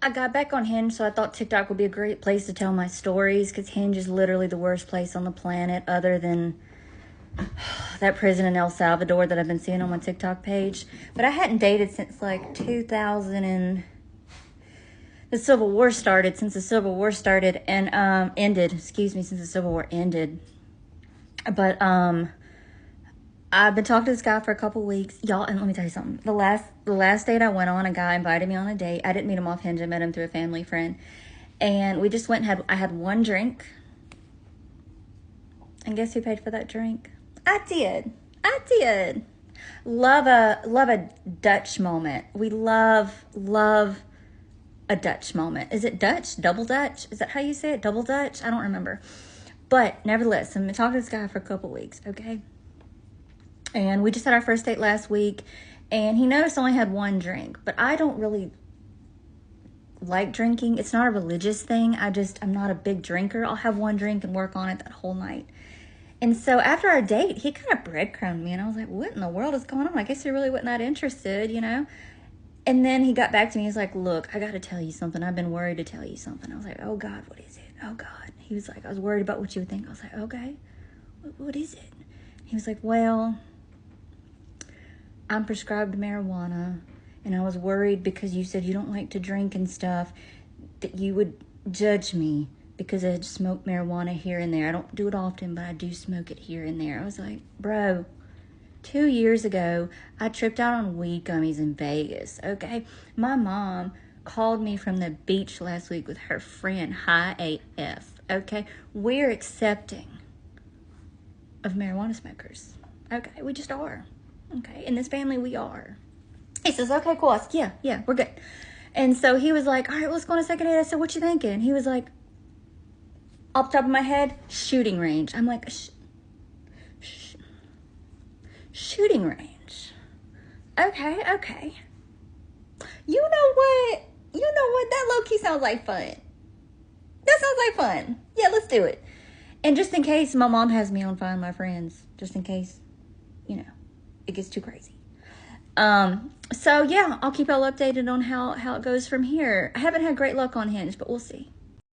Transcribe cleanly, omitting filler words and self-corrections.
I got back on Hinge, so I thought TikTok would be a great place to tell my stories, because Hinge is literally the worst place on the planet other than that prison in El Salvador that I've been seeing on my TikTok page. But I hadn't dated since like 2000 and the Civil War started, and ended, since the Civil War ended. But I've been talking to this guy for a couple weeks, y'all, and let me tell you something. The last date I went on, a guy invited me on a date. I didn't meet him off Hinge. I met him through a family friend, and we just went and I had one drink. And guess who paid for that drink? I did. Love a Dutch moment. We love a Dutch moment. Is it Dutch? Double Dutch? Is that how you say it? Double Dutch? I don't remember. But nevertheless, I've been talking to this guy for a couple weeks, okay? And we just had our first date last week, and he noticed I only had one drink. But I don't really like drinking. It's not a religious thing. I'm not a big drinker. I'll have one drink and work on it that whole night. And so after our date, he kind of breadcrumbed me, and I was like, what in the world is going on? I guess he really wasn't that interested, you know? And then he got back to me. He's like, look, I got to tell you something. I've been worried to tell you something. I was like, oh, God, what is it? Oh, God. He was like, I was worried about what you would think. I was like, okay, what is it? He was like, well, I'm prescribed marijuana, and I was worried because you said you don't like to drink and stuff, that you would judge me because I smoke marijuana here and there. I don't do it often, but I do smoke it here and there. I was like, bro, 2 years ago, I tripped out on weed gummies in Vegas, okay? My mom called me from the beach last week with her friend, High AF, okay? We're accepting of marijuana smokers, okay? We just are, okay? In this family, we are. He says, okay, cool. I said, yeah, we're good. And so he was like, all right, let's go on a second date. I said, what you thinking? And he was like, off the top of my head, shooting range. I'm like, shooting range. Okay. You know what? That low-key sounds like fun. That sounds like fun. Yeah, let's do it. And just in case my mom has me on Find My Friends, just in case, it gets too crazy. So yeah, I'll keep y'all updated on how it goes from here. I haven't had great luck on Hinge, but we'll see.